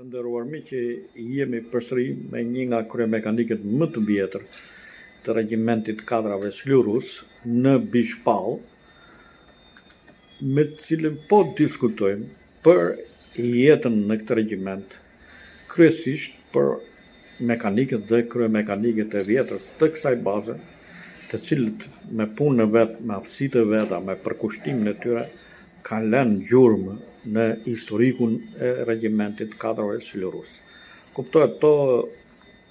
Të nderuar miq, jemi përsëri me një nga kryemekanikët më të vjetër të regjimentit kadrave Slurus në Bishpall, me të cilën po diskutojmë për jetën në këtë regjiment, kryesisht për mekanikët dhe kryemekanikët e vjetër të kësaj baze, të cilët me punën e vet, me aftësitë e veta, me përkushtimin e tyre, kanë lënë gjurmë në historikun e regjimentit kadrave Slurus. Kuptohet,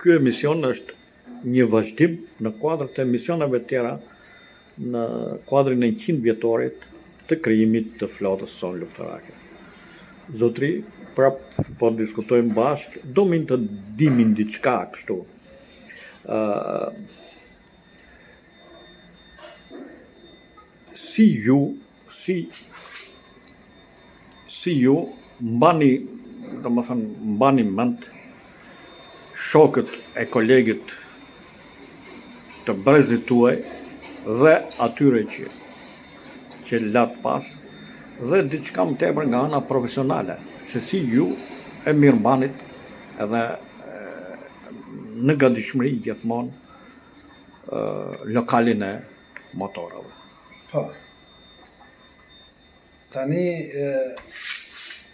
ky emision është një vazhdim në kuadër të emisioneve tjera në kuadrin e 100 vjetorit të krijimit të flotës sonë luftarake. Zotri, prap po diskutojmë bashkë, domin të dimin diçka kështu. Si ju mbani mend shokët e kolegët të brezit tuaj dhe atyre që lat pas, dhe diçka më tepër nga ana profesionale, se si ju e mirëmbanit edhe në gatishmëri gjithmonë lokalin e motorave. Po. Tani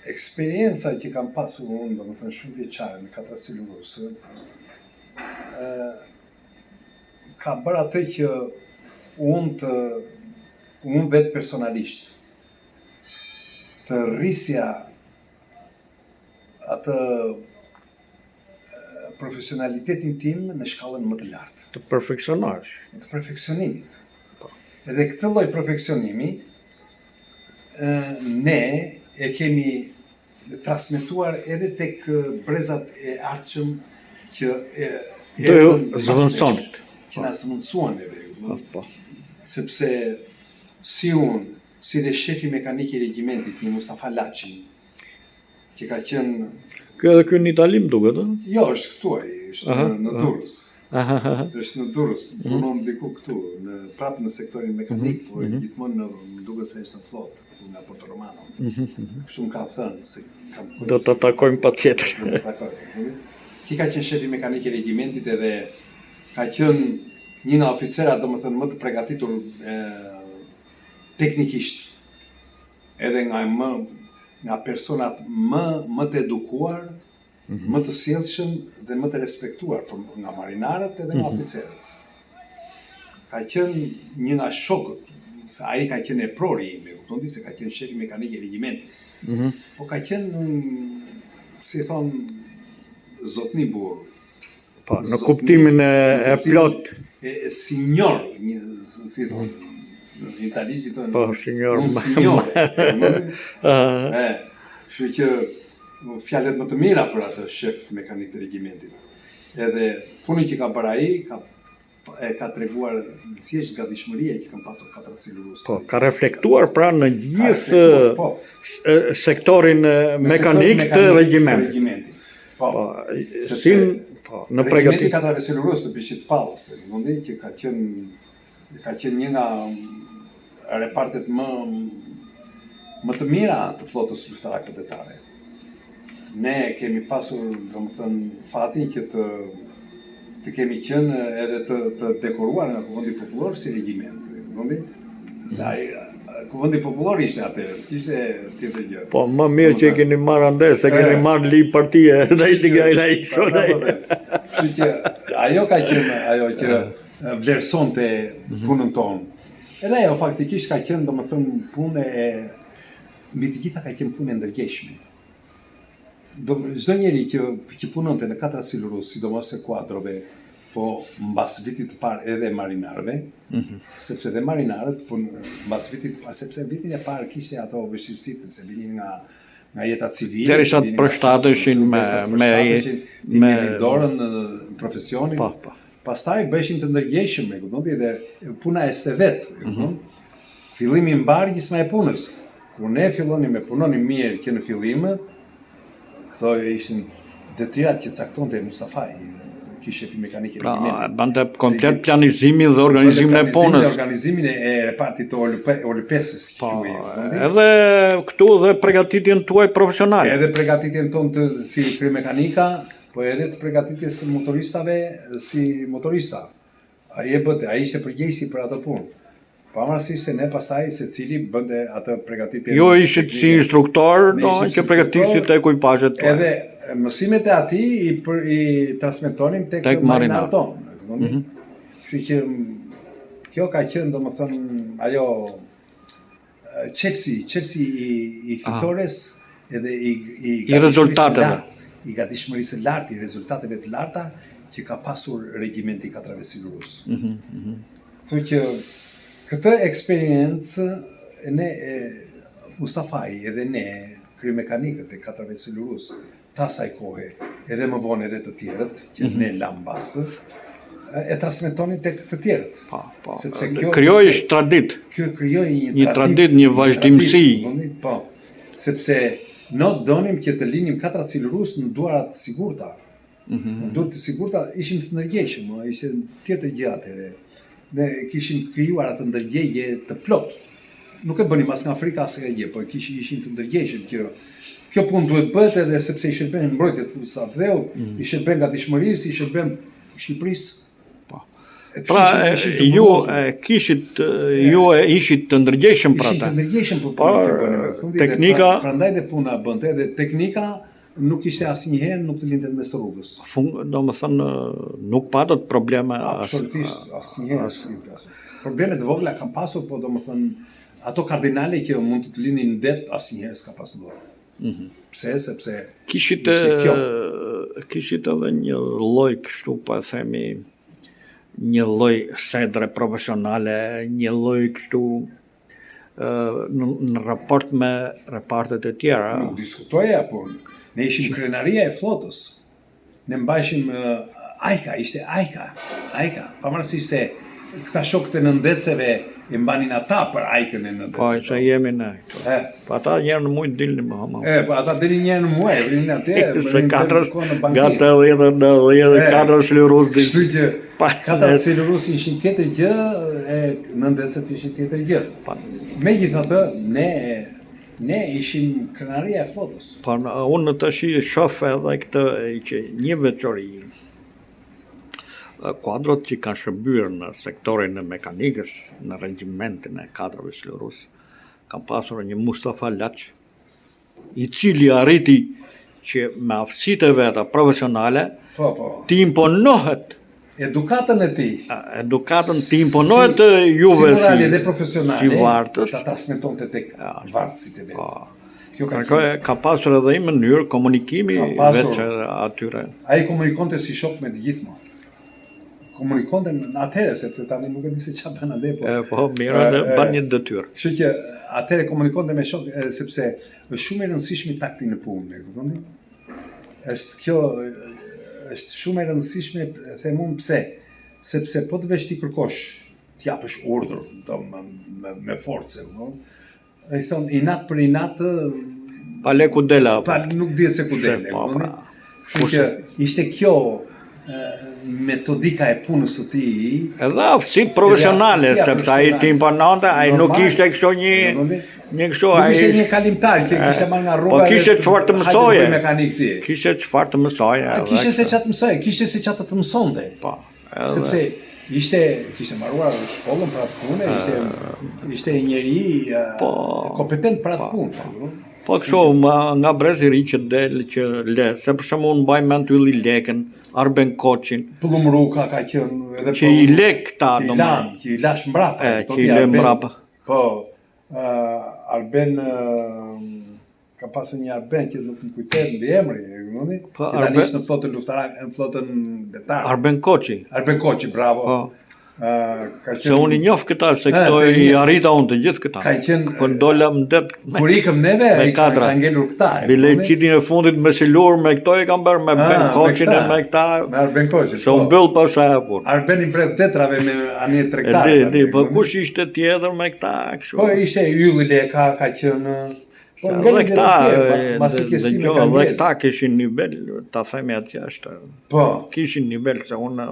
eksperienca që kam pasur unë, domethënë shumë vjeçare në katra Slurusë, ka bërë atë që unë vetë personalisht të rrisja atë profesionalitetin tim në shkallën më të lartë. Të perfeksionash. Të perfeksionimit. Edhe këtë lloj perfeksionimi ne e kemi transmetuar edhe tek brezat e ardhshëm që zëvendësonit. Që na zëvendësuan edhe. Po. Sepse si unë, si dhe shefi mekanik i regjimentit, një Mustafa Laçi, që ka qenë... Kjo edhe ky në Itali më duket, ëh? Jo, është këtu ai, është në Durrës. Është në Durrës, punon diku këtu, prapë në sektorin mekanik, por gjithmonë më duket se është në flotë, nga Porto Romano. Kështu më kanë thënë se kam do të takojmë patjetër. Do të takojmë. Ki ka qenë shefi mekanik i regjimentit edhe ka qenë një nga oficerat, domethënë më të përgatitur teknikisht, edhe nga personat më të edukuar, më të sjellshëm dhe më të respektuar nga marinarët edhe nga oficerët. Ka qenë një nga shokët, se ai ka qenë e prori ime, kupton se ka qenë shefi mekanik i regjimentit. Po ka qenë, si thon, zotni burr. Po, në kuptimin e plot. Signor, si thon, në italisht i thonë. Po, signor. Un signore. Kështu që fjalët më të mira për atë shef mekanik të regjimentit. Edhe punën që ka bërë ai, ka treguar thjesht gatishmëria që kanë patur katra Slurus. Po, ka reflektuar pra në gjithë sektorin mekanik të regjimentit. Po, në përgatitim. Regimenti katrave Slurus të Bishpallës, mundi që ka qenë një nga repartet më të mira të flotës luftarake detare. Ne kemi pasur, domethënë, fatin që të kemi qenë edhe të dekoruar nga Kuvendi Popullor si regjiment, mundi? Se ai Kuvendi Popullor ishte atëherë, s'kishte tjetër gjë. Po, më mirë që e keni marrë ande, se keni marrë li partie, dhe i t'i gajra i shonaj. Kështu që ajo ka qenë ajo që vlerësonte punën tonë. Edhe ajo faktikisht ka qenë, domethënë, punë mbi të gjitha ka qenë punë e ndërgjegjshme. Çdo njeri që punonte në katra Slurus, sidomos e kuadrove, po mbas vitit të parë edhe marinarëve, sepse dhe marinarët mbas vitit të parë, sepse vitin e parë kishte ato vështirësitë se vinin nga jeta civile, derisa të përshtateshin me dorën në profesionin. Pastaj bëheshin të ndërgjegjshëm, e kupton ti, dhe puna ishte vetë, e kupton? Fillimi i mbargjës e punës. Kur ne fillonim me punonin mirë që në fillim, këto ishin detyrat që caktonte Mustafa, ky shefi mekanik i Pra, regjimentit. bante komplet planizimin dhe organizimin e punës. Organizimin e repartit të OLP-sës, Po, edhe këtu dhe përgatitjen tuaj profesionale. Edhe përgatitjen tonë si kryemekanika, po edhe të përgatitjes motoristave si motorista. Ai ishte përgjegjësi për atë punë. Pavarësisht se ne pastaj secili bënte atë përgatitje. Jo ishit si instruktor, që përgatisit ekuipazhet tuaj. Edhe mësimet e atij i transmetonim tek marinarët tonë. Kështu që kjo ka qenë domethënë ajo çelësi i fitores edhe i rezultateve. I gatishmërisë së lartë, i rezultateve të larta që ka pasur regjimenti 4 Silurus. Kështu që këtë eksperiencë ne Mustafai edhe ne kryemekanikët e 4 Silurus të asaj kohe, edhe më vonë edhe të tjerët që ne lam basë, e transmetonin tek të tjerët. Po. Krijoi tradit. Kjo krijoi një tradit, një vazhdimsi. Po. Sepse ne donim që të linim 4 Silurus në duarat të sigurta. Në duart të sigurta ishim të ndërgjegjshëm, ishte tjetër gjë atëherë. Ne kishim krijuar atë ndërgjegje të plot. Nuk e bënim as nga Afrika as nga gjë, po ishim të ndërgjegjshëm që kjo punë duhet bëhet edhe sepse i shërben mbrojtjet të Savdheut, i shërben gatishmërisë, i shërben Shqipërisë. Pra ju ishit të ndërgjegjshëm për ata. Ishim të ndërgjegjshëm për punën që bënim. Teknika, prandaj dhe puna bënte edhe teknika nuk ishte asnjëherë nuk të lindet mes rrugës. Domethënë nuk patët probleme. Absolutisht, asnjëherë. Problemet vogla kam pasur, po domethënë ato kardinale që mund të linin në det asnjëherë s'ka pasur. Pse? Sepse kishit edhe një lloj kështu po e themi, një lloj sedre profesionale, një lloj kështu në raport me repartet e tjera. Nuk diskutoja, po ne ishim krenaria e flotës. Ne mbajshim ishte Ajka. Pavarësisht se këta shokët e nëndeceve i mbanin ata për Ajkën e nëndeceve. Po, që jemi ne. Po ata njerë në mujtë dilni më hama. Po ata dilni njerë në muaj, vrini atë, se gata edhe 4 Silurus. Kështu që 4 Silurus ishin tjetër gjë, e nëndecet ishin tjetër gjë. Megjithatë, ne ishim krenaria e flotës. Po, unë të shoh edhe këtë që një veçori. Kuadrot që kanë shërbyer në sektorin e mekanikës, në regjimentin e 4 Silurus, kanë pasur një Mustafa Laç, i cili arriti që me aftësitë e veta profesionale të imponohet edukatën e tij. Edukatën të imponohet juve si morale dhe profesionale. Si vartës. Ta transmetonte tek vartësit e vet. Ka pasur edhe një mënyrë komunikimi veç atyre. Ai komunikonte si shok me të gjithë. Komunikonte atëherë, sepse tani nuk e di se çfarë bën atje, po mirë, bën një detyrë. Kështu që atëherë komunikonte me shok sepse është shumë e rëndësishme takti në punë, e kuptoni? Është shumë e rëndësishme, them unë pse? Sepse po të vesh ti kërkosh, t'japësh urdhër me forcë, ai thon inat për inat, pa le ku dela. Pa nuk di se ku dela, e kuptoni? Kështu që ishte kjo metodika e punës së tij. Edhe aftësitë profesionale, sepse ai të impononte, ai nuk ishte kështu një kështu ai. Nuk ishte një kalimtar që kishte marrë nga rruga. Po kishte çfarë të mësoje. Kishte çfarë të mësoje. Kishte se çfarë të mësoje, kishte se çfarë të mësonte. Po. Sepse kishte mbaruar shkollën për atë punë, ishte një njeri kompetent për atë punë. Po kështu nga brezi ri që del që le, se për shembull mbaj mend Ylli Lekën, Arben Koçin. Plumbruka ka qenë edhe që i lek këta domethënë. Që i lash mbrapa. Që i le mbrapa. Po, Arben ka pasur një Arben që nuk më kujtet mbi emri, e kuptoni? Po, Arben ishte në flotën luftarake, në flotën detare. Arben Koçi. Arben Koçi, bravo. Po. Se unë i njoh këta, se këto i arrita unë të gjithë këta. Ka qenë kur dola më det. Kur ikëm neve, ka ngelur këta. Bile qitin e fundit me Silur, me këto e kam bërë, me Ben Koçin e me këta. Me Arben Koçin. Se unë bëll pasaj punë. Arbeni prej tetrave me anije tregtare. Di, po kush ishte tjetër me këta kështu? Po ishte Ylli Leka, ka qenë Po ngeli Dhe këta, masi kestime dhe kanë ngel. këta kishin nivel, ta themi atje është, Po, kishin nivel, se unë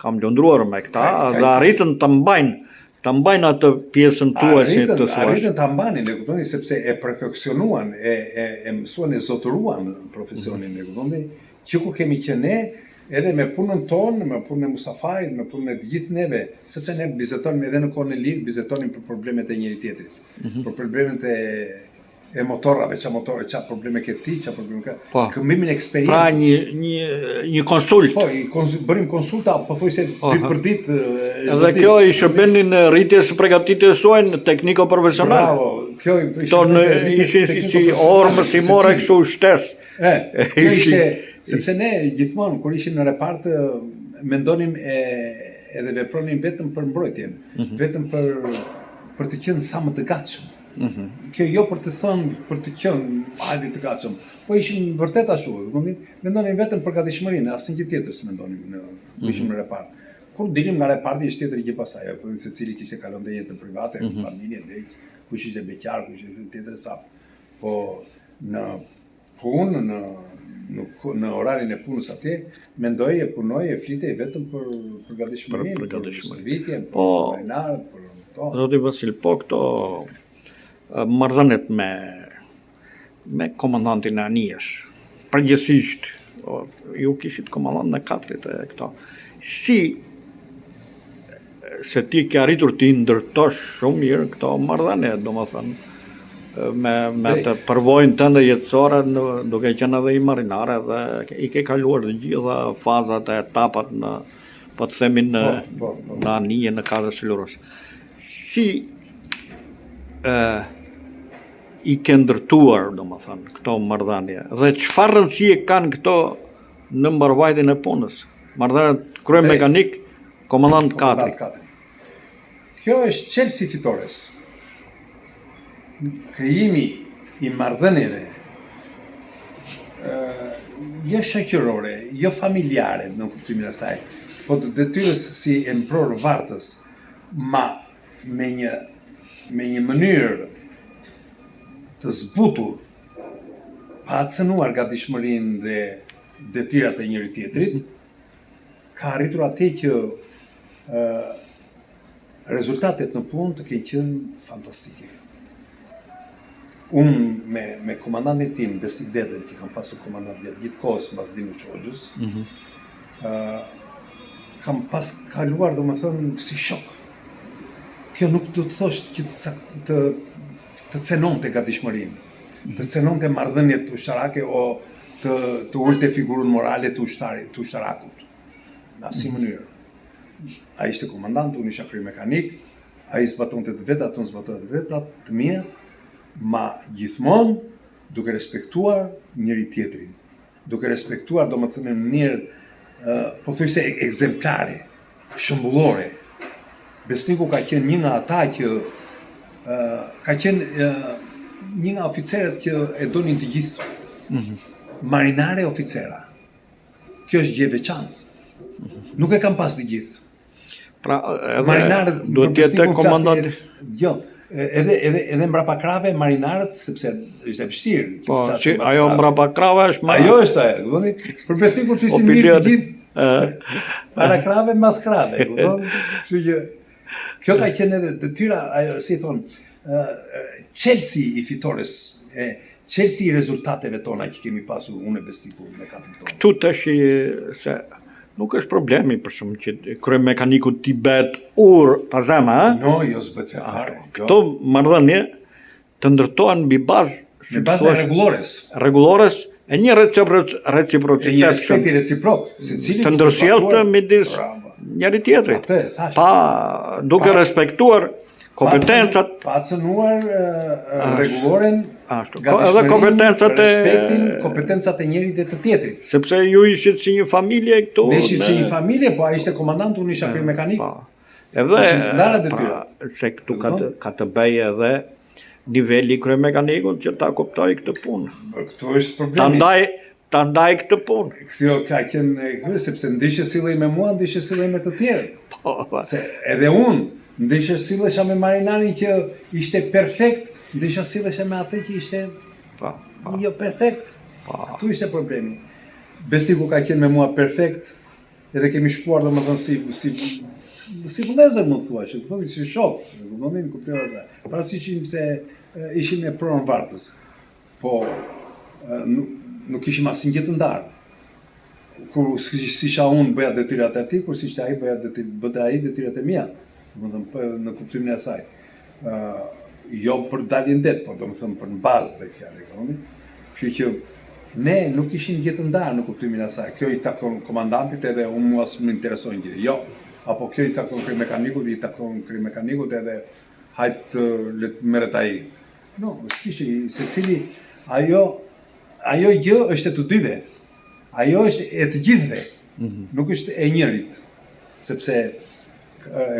kam lundruar me këta, Ka- dhe arritën të mbajnë atë pjesën tuaj, si të thuash. arritën ta mbanin, e kuptoni, sepse e perfeksionuan, e mësuan, e zotëruan profesionin, e kuptoni, që ku kemi qenë ne, edhe me punën tonë, me punën e Mustafait, me punën e të gjithë neve, sepse ne bizetonim edhe në kohën e lirë, bizetonim për problemet e njëri tjetrit, për problemet e motorrave, qa probleme ke ti, qa probleme ka, Po. këmbimin e Pra eksperiencës. një konsult. Po, bërim konsulta, pothuajse ditë për ditë. Edhe kjo i shërbenin në rritjes së përgatitjes suaj në tekniko profesionale. Bravo, kjo i Tonë ishin si ormë, si more kështu shtesë. Kjo ishte, sepse ne gjithmonë kur ishim në repart mendonim edhe vepronim vetëm për mbrojtjen, vetëm për të qenë sa më të gatshëm. Kjo jo për të thënë, për të qenë hajde të gatshëm, po ishim vërtet ashtu, mendonim vetëm për gatishmërinë, asnjë gjë tjetër s'mendonim kur ishim në repart. Kur dilim nga reparti ishte tjetër gjë pasaj, secili kishte kalon dhe jetën private, familje, drejt, kush ishte beqar, kush ishte tjetër sa. Po në punë, në orarin e punës atje, mendoj e punoj e flitej vetëm për gatishmërinë, për shërbitjen, për marinarët, për to. Zoti Vasil, po këto marrëdhëniet me komandantin e anijes, përgjithsisht, ju kishit komandant në katrit e këto. Si se ti ke arritur të ndërtosh shumë mirë këto marrëdhënie, domethënë, me të përvojën tënde jetësore, duke qenë edhe i marinare dhe i ke kaluar të gjitha fazat e etapat në, po të themi në anije, në kadër sillurës. Si i ke ndërtuar, domethënë, këto marrëdhënie dhe çfarë rëndësie kanë këto në mbarvajtjen e punës? Marrëdhëniet krye mekanik, komandant 4. Kjo është çelësi fitores. Krijimi i marrëdhënieve jo shoqërore, jo familjare në kuptimin e saj, po të detyrës si empror vartës, ma me një mënyrë të zbutur, pa cënuar gatishmërinë dhe detyrat e njëri tjetrit, ka arritur atë që rezultatet në punë të kenë qenë fantastike. Unë me komandantin tim, Besnik Dedën, që kam pasur komandant gjatë gjithë kohës mbas Dinush Hoxhës, kam pas kaluar, domethënë, si shok. Kjo nuk do të thosh që të cenonte gatishmërinë, të cenonte marrëdhëniet ushtarake o të ulte figurën morale të ushtarakut. Në asnjë mënyrë. Ai ishte komandant, unë isha krye mekanik, ai zbatonte të vetat, unë zbatonte të vetat të mia, ma gjithmonë duke respektuar njëri tjetrin, duke respektuar, domethënë, në mënyrë pothuajse ekzemplare, shembullore. Besniku ka qenë një nga ata që ka qenë një nga oficerët që e donin të gjithë. Marinare oficera. Kjo është gjë e veçantë. Nuk e kam pas të gjithë. Pra, marinarët duhet të jetë komandant. Jo, edhe mbrapa krave marinarët, sepse është e vështirë. Po, si ajo mbrapa krave është më. Ajo është ajo, kuptoni? Për besnikun flisin mirë të gjithë. Para krave, mas krave, kupton? Kështu që kjo ka qenë edhe detyra, ajo si thon, çelësi i fitores, çelësi i rezultateve tona që kemi pasur unë e Besniku me katrin tonë. Këtu tash se nuk është problemi për shumë që krye mekaniku ti bet ta zema, No, jo s'bet fare. Këto marrëdhënie të ndërtohen mbi bazë rregullores e një reciprocitet. E një respekti reciprok, secili të ndërsjelltë midis njëri tjetrit. Pa duke respektuar kompetencat, pa cënuar rregulloren, edhe kompetencat kompetencat e njërit dhe të tjetrit. Sepse ju ishit si një familje këtu. Ne ishit si një familje, po ai ishte komandant, unë isha krye mekanik. Edhe se këtu ka të bëjë edhe niveli krye mekanikut që ta kuptoj këtë punë. Këtu është problemi. Ta ndaj këtë punë. Kjo ka qenë sepse ndishë sillej me mua, ndishë sillej me të tjerët. Se edhe unë ndishë sillesha me marinarin që ishte perfekt ndryshe silleshe me atë që ishte Pa. jo perfekt. Pa. Këtu ishte problemi. Bestiku ka qenë me mua perfekt, edhe kemi shkuar domethënë si vëllezër mund thua, që do të si shok, domethënë kuptova se. Parasysh se ishim me pronën vartës. Po nuk kishim asnjë gjë të ndarë. Kur si isha unë bëja detyrat e tij, kur si ishte ai bëte ai detyrat e mia. Domethënë në kuptimin e saj. Jo për dalje ndet, por domethënë për në bazë bëj fjalë, kuptoni? Kështu që ne nuk kishim gjë të ndarë në kuptimin e saj. Kjo i takon komandantit edhe unë mua s'më intereson gjë. Jo. Apo kjo i takon kryemekanikuit, i takon kryemekanikuit edhe hajt le të merret ai. No, s'kishte secili ajo gjë është e të dyve. Ajo është e të gjithëve. Nuk është e njërit. Sepse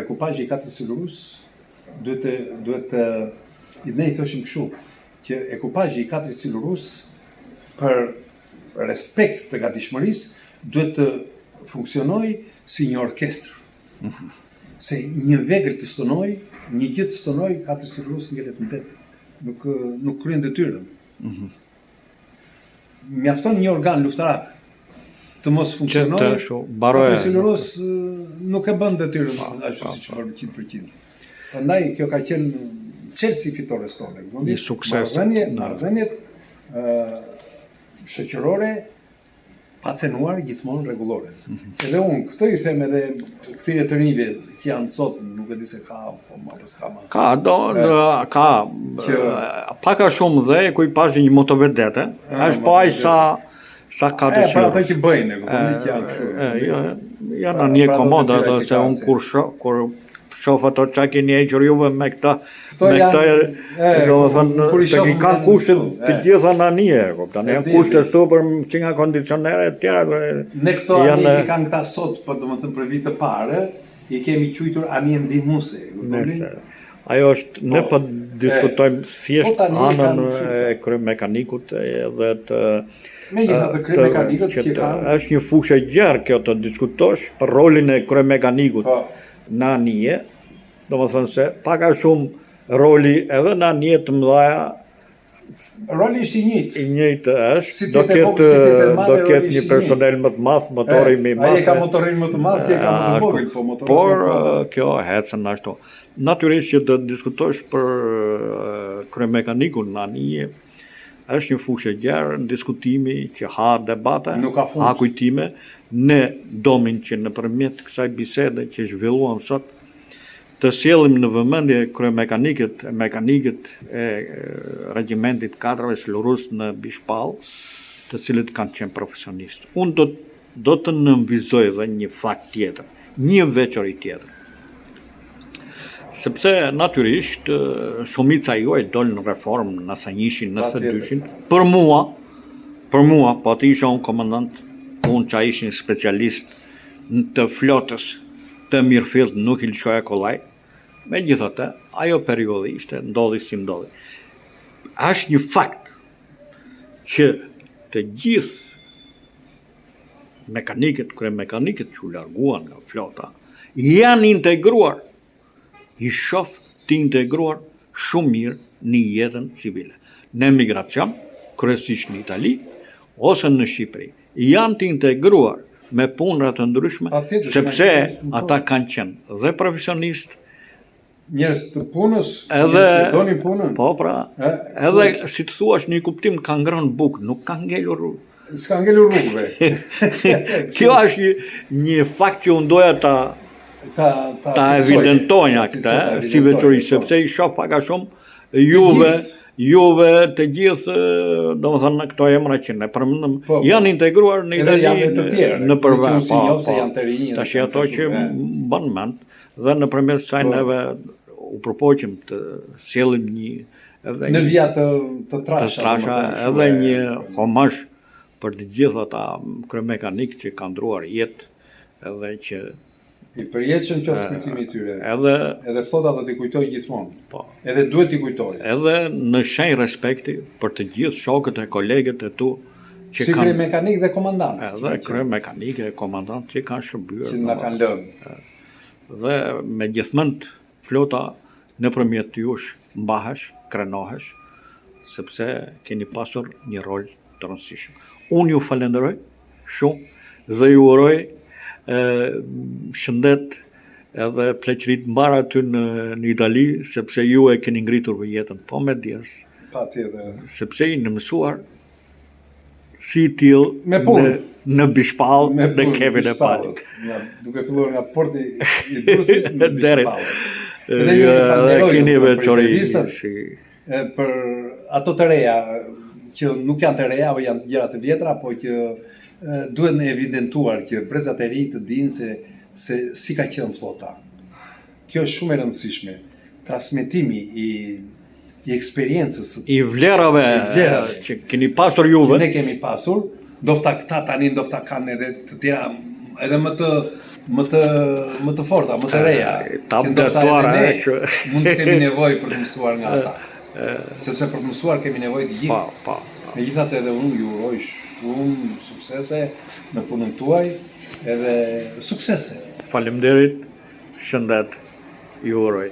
ekupazhi i katërt silurus duhet ne i thoshim kështu që ekupazhi i katërt silurus për respekt të gatishmërisë duhet të funksionojë si një orkestër. Se një vegër të stonoj, një gjë të stonoj, katërt silurus ngelet në det. Nuk kryen detyrën. Mjafton një organ luftarak të mos funksionojë. Katërt silurus nuk e bën detyrën ashtu siç bën 100%. Prandaj kjo ka qenë çelësi fitores tonë. Një sukses. Marrëdhëniet shoqërore pacenuar gjithmonë rregullore. Edhe unë këtë i them edhe kthirje të rinjve që janë sot, nuk e di se ka apo s'ka më. Ka pak a shumë dhe ku i pash një motovedete, është po ai sa ka të për ato që bëjnë, kuptoni që janë kështu. Janë një komoda dhe se unë kur shoh ato çka keni hequr juve me këta domethënë se kanë kushte të gjitha anije, kupton? Janë kushte super që nga kondicionere të tjera. Ne këto anije që kanë këta sot, po domethënë për vit të parë, i kemi quajtur anije ndihmuese, kuptoni? Ajo është ne po diskutojmë thjesht anën e kryemekanikut edhe të megjithatë kryemekanikët që kanë është një fushë gjerë kjo të diskutosh për rolin e kryemekanikut në anije, domethënë se pak a shumë roli edhe në anije të mëdha roli është i njëjtë është, do ketë një personel më të madh, motori më i madh. Ai ka motorin më të madh, ti ka më të vogël, po motori. Por kjo ecën ashtu. Natyrisht që të diskutosh për kryemekanikun në anije është një fushë gjerë, diskutimi që ha debate, ha kujtime. Ne domin që nëpërmjet kësaj bisede që zhvilluam sot të sjellim në vëmendje kryemekanikët, mekanikët e regjimentit 4 silurus në Bishpall, të cilët kanë qenë profesionistë. Unë do të nënvizoj edhe një fakt tjetër, një veçori tjetër. Sepse natyrisht shumica juaj dolën në reformë, nëse njëshin, nëse dyshin. Për mua, po aty isha unë komandant, unë që ishin specialist të flotës të Mirfield, nuk i lëshoja kollaj. Megjithatë, ajo periudhë ishte ndodhi si ndodhi. Është një fakt që të gjithë mekanikët, kryemekanikët që u larguan nga flota, janë integruar, i shoh të integruar shumë mirë në jetën civile. Në emigracion, kryesisht në Itali, ose në Shqipëri, janë të integruar me punra të ndryshme, sepse ata kanë qenë dhe profesionistë, njerëz të punës, edhe donin punën. Po pra, edhe si të thuash një kuptim kanë ngrënë bukë, nuk kanë ngelur rrugë. S'ka ngelur rrugëve. Kjo është një fakt që unë doja ta evidentonja këtë, si veçori, sepse i shoh pak a shumë juve të gjithë, domethënë këto emra që ne përmendëm, janë integruar në Itali, në përvojë. Tash ato që bën mend dhe nëpërmjet kësaj neve u përpoqëm të sjellim në vija të trasha edhe një homazh për të gjithë ata kryemekanikë që kanë ndruar jetë edhe që i përjetshëm qoftë kujtimi i tyre. Edhe flota do t'i kujtoj gjithmonë. Po. Edhe duhet t'i kujtoj. Edhe në shenjë respekti për të gjithë shokët e kolegët e tu që si kryemekanik dhe komandant. Edhe kryemekanik dhe komandant që kanë shërbyer. Që na kanë lënë. Dhe megjithmend flota nëpërmjet jush mbahesh, krenohesh, sepse keni pasur një rol të rëndësishëm. Unë ju falenderoj shumë dhe ju uroj shëndet edhe pleqërit mbar aty në Itali, sepse ju e keni ngritur për jetën, po me djerës. Patjetër. Sepse i në mësuar si tillë në Bishpall dhe Kevin e Palit. Duke filluar nga porti i Durrësit në Bishpall. Dhe keni veçori për ato të reja që nuk janë të reja, apo janë gjëra të vjetra, po që duhet në evidentuar që brezat e rinj të dinë se si ka qenë flota. Kjo është shumë e rëndësishme. Transmetimi i eksperiencës, i vlerave që keni pasur juve. Që ne kemi pasur, ndofta këta tani ndofta kanë edhe të tjera edhe më të forta, më të reja. Që ndofta edhe ne mund të kemi nevojë për të mësuar nga ata. Sepse për të mësuar kemi nevojë të gjithë. Megjithatë edhe unë ju uroj shumë suksese në punën tuaj, edhe suksese. Faleminderit, shëndet, ju uroj.